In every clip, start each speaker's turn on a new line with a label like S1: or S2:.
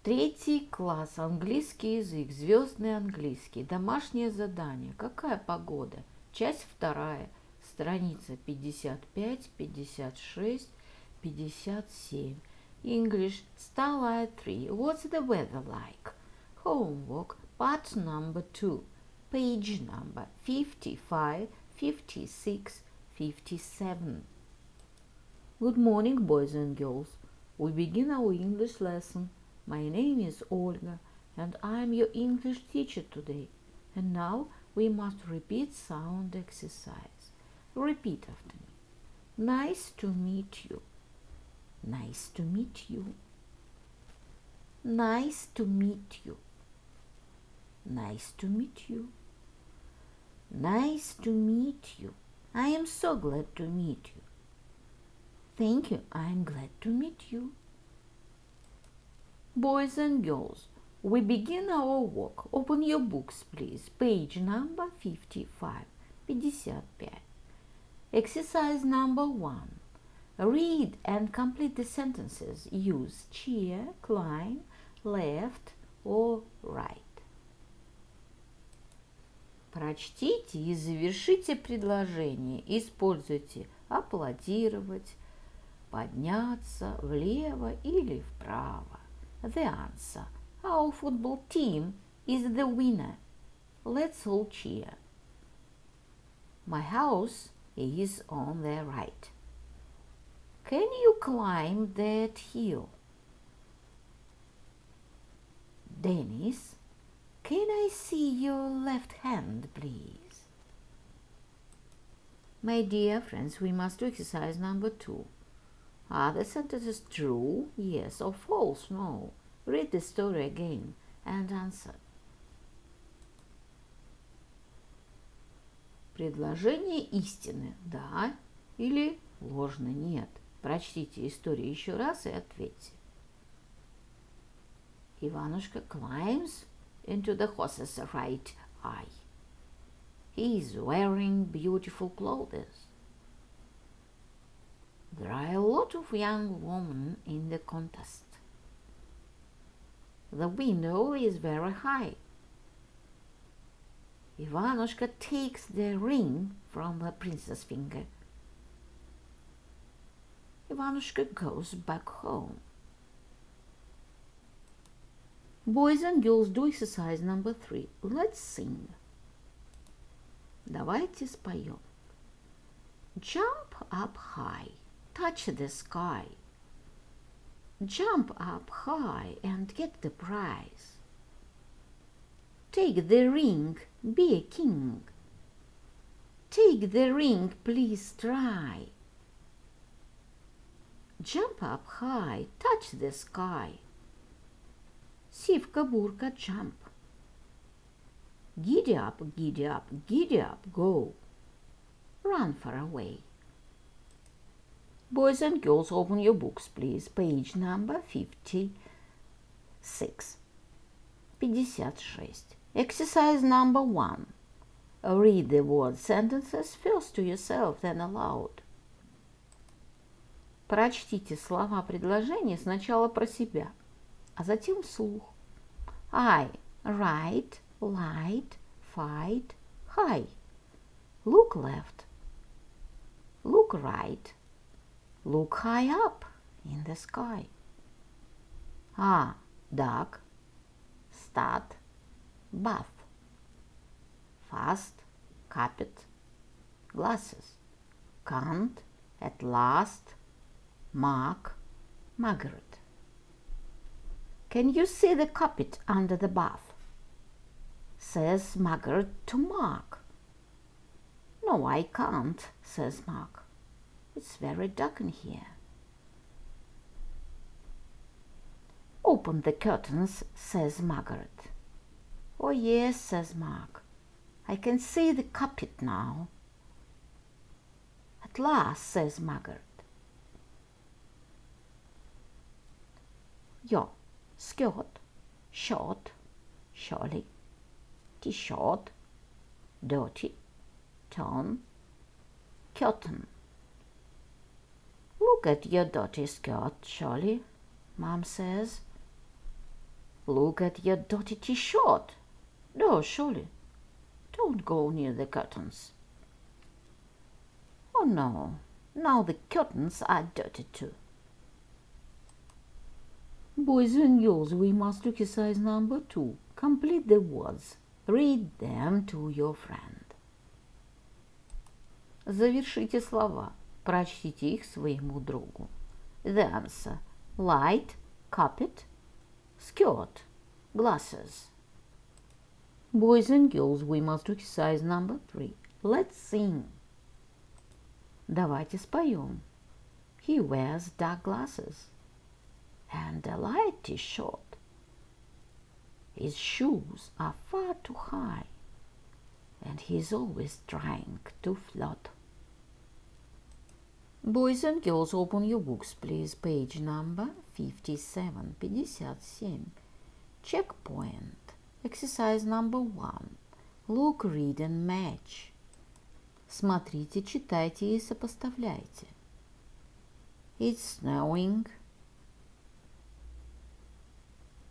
S1: Третий класс, английский язык, звездный английский, домашнее задание. Какая погода? Часть вторая, страница 55, 56, 57. English, Starlight 3. What's the weather like? Homework, part number 2, page number 55, 56, 57. Good morning, boys and girls. We begin our English lesson. My name is Olga, and I am your English teacher today. And now we must repeat sound exercise. Repeat after me. Nice to meet you. Nice to meet you. Nice to meet you. Nice to meet you. Nice to meet you. I am so glad to meet you. Thank you. I am glad to meet you. Boys and girls, we begin our work. Open your books, please. Page number 55, 55. Exercise number 1. Read and complete the sentences. Use chair, climb, left or right. Прочтите и завершите предложение. Используйте аплодировать, подняться влево или вправо. The answer. Our football team is the winner. Let's all cheer. My house is on the right. Can you climb that hill? Dennis, can I see your left hand, please? My dear friends, we must do exercise number 2. Are the sentences true? Yes or false? No. Read the story again and answer. Предложение истины, да или ложно, нет. Прочтите историю еще раз и ответьте. Иванушка climbs into the horse's right eye. He is wearing beautiful clothes. There are a lot of young women in the contest. The window is very high. Иванушка takes the ring from the princess finger. Иванушка goes back home. Boys and girls, do exercise number 3. Let's sing. Давайте споем. Jump up high. Touch the sky. Jump up high and get the prize. Take the ring, be a king. Take the ring, please try. Jump up high, touch the sky. Сивка-бурка, jump. Giddy up, giddy up, giddy up, go. Run far away. Boys and girls, open your books, please. Page number 56. 56. Exercise number 1. Read the word sentences first to yourself, then aloud. Прочтите слова предложения сначала про себя, а затем вслух. I, right, light, fight, high. Look left. Look right. Look high up in the sky. Duck, start, bath. Fast, carpet, glasses. Can't, at last, Mark, Margaret. Can you see the carpet under the bath? Says Margaret to Mark. No, I can't, says Mark. It's very dark in here. Open the curtains, says Margaret. Oh, yes, says Mark. I can see the carpet now. At last, says Margaret. Ja, skirt, short, surely. T-shirt, dirty, torn, curtain. Look at your dirty skirt, Charlie, Mom says. Look at your dirty t-shirt. No, surely. Don't go near the curtains. Oh no, now the curtains are dirty too. Boys and girls, we must look exercise number 2. Complete the words. Read them to your friend. Завершите слова. Прочтите их своему другу. The answer. Light, carpet, skirt, glasses. Boys and girls, we must do exercise number 3. Let's sing. Давайте споем. He wears dark glasses and a light t-shirt. His shoes are far too high and he's always trying to flirt. Boys and girls, open your books, please. Page number 57, 57. Checkpoint. Exercise number 1. Look, read and match. Смотрите, читайте и сопоставляйте. It's snowing.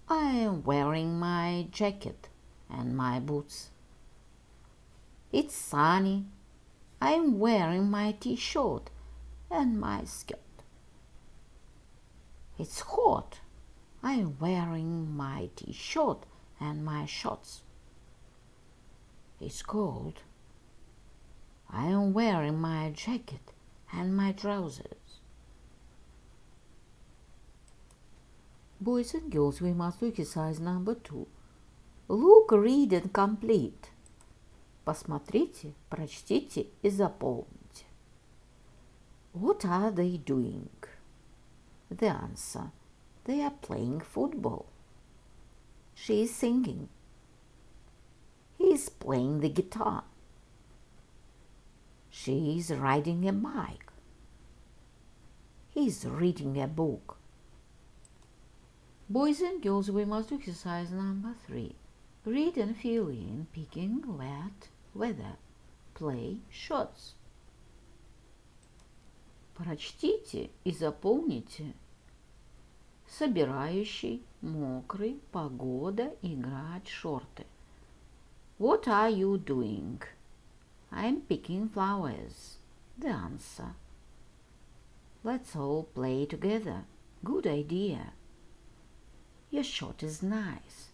S1: I am wearing my jacket and my boots. It's sunny. I am wearing my t-shirt and my skirt. It's hot. I am wearing my t-shirt and my shorts. It's cold. I am wearing my jacket and my trousers. Boys and girls, we must do exercise number 2. Look, read and complete. Посмотрите, прочтите и заполните. What are they doing? The answer. They are playing football. She is singing. He is playing the guitar. She is riding a bike. He is reading a book. Boys and girls, we must do exercise number 3. Read and fill in, picking, wet, weather, play, shots. Прочтите и заполните. Собирающий, мокрый, погода, играть, шорты. What are you doing? I'm picking flowers. The answer. Let's all play together. Good idea. Your shirt is nice.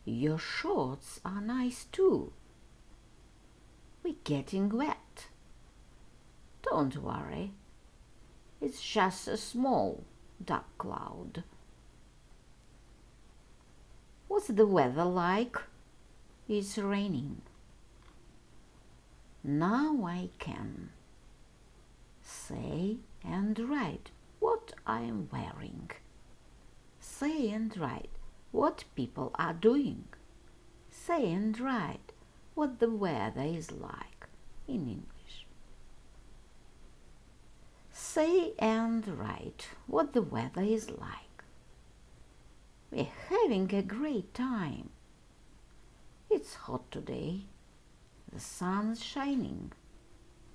S1: Your shorts are nice too. We're getting wet. Don't worry. It's just a small dark cloud. What's the weather like? It's raining. Now I can say and write what I am wearing. Say and write what people are doing. Say and write what the weather is like in English. Say and write what the weather is like. We're having a great time. It's hot today. The sun's shining.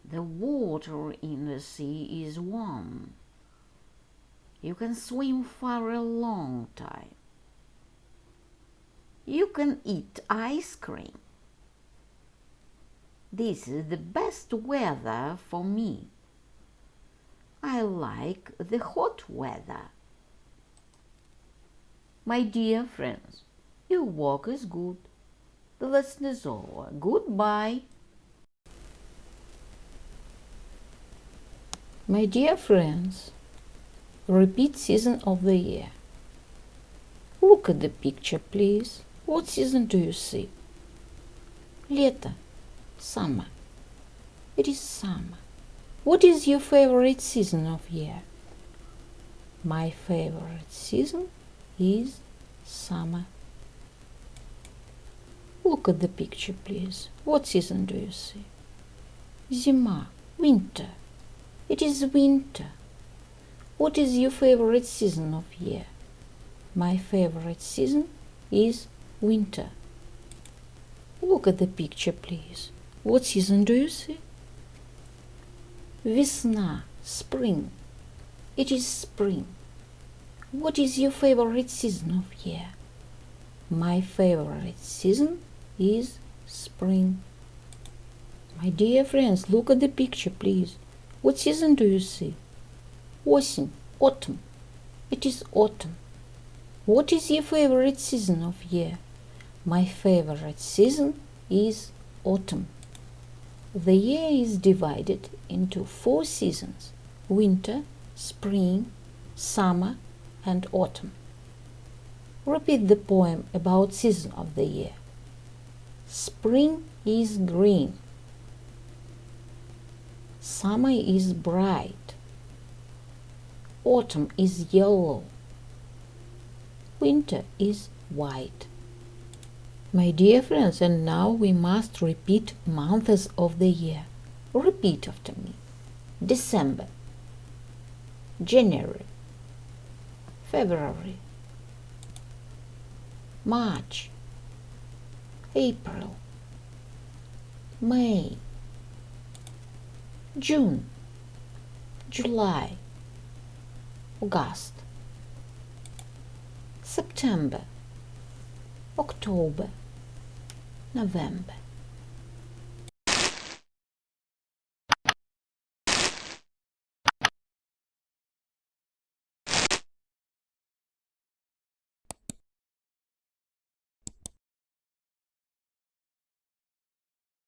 S1: The water in the sea is warm. You can swim for a long time. You can eat ice cream. This is the best weather for me. I like the hot weather. My dear friends, your work is good. The lesson is over. Goodbye. My dear friends, repeat season of the year. Look at the picture, please. What season do you see? Лето. Summer. It is summer. What is your favorite season of year? My favorite season is summer. Look at the picture, please. What season do you see? Зима. Winter. It is winter. What is your favorite season of year? My favorite season is winter. Look at the picture, please. What season do you see? Весна. Spring. It is spring. What is your favorite season of year? My favorite season is spring. My dear friends, look at the picture, please. What season do you see? Осень, autumn. It is autumn. What is your favorite season of year? My favorite season is autumn. The year is divided into 4 seasons: winter, spring, summer, and autumn. Repeat the poem about season of the year. Spring is green. Summer is bright. Autumn is yellow. Winter is white. My dear friends, and now we must repeat months of the year. Repeat after me. December, January, February, March, April, May, June, July, August, September, October, November.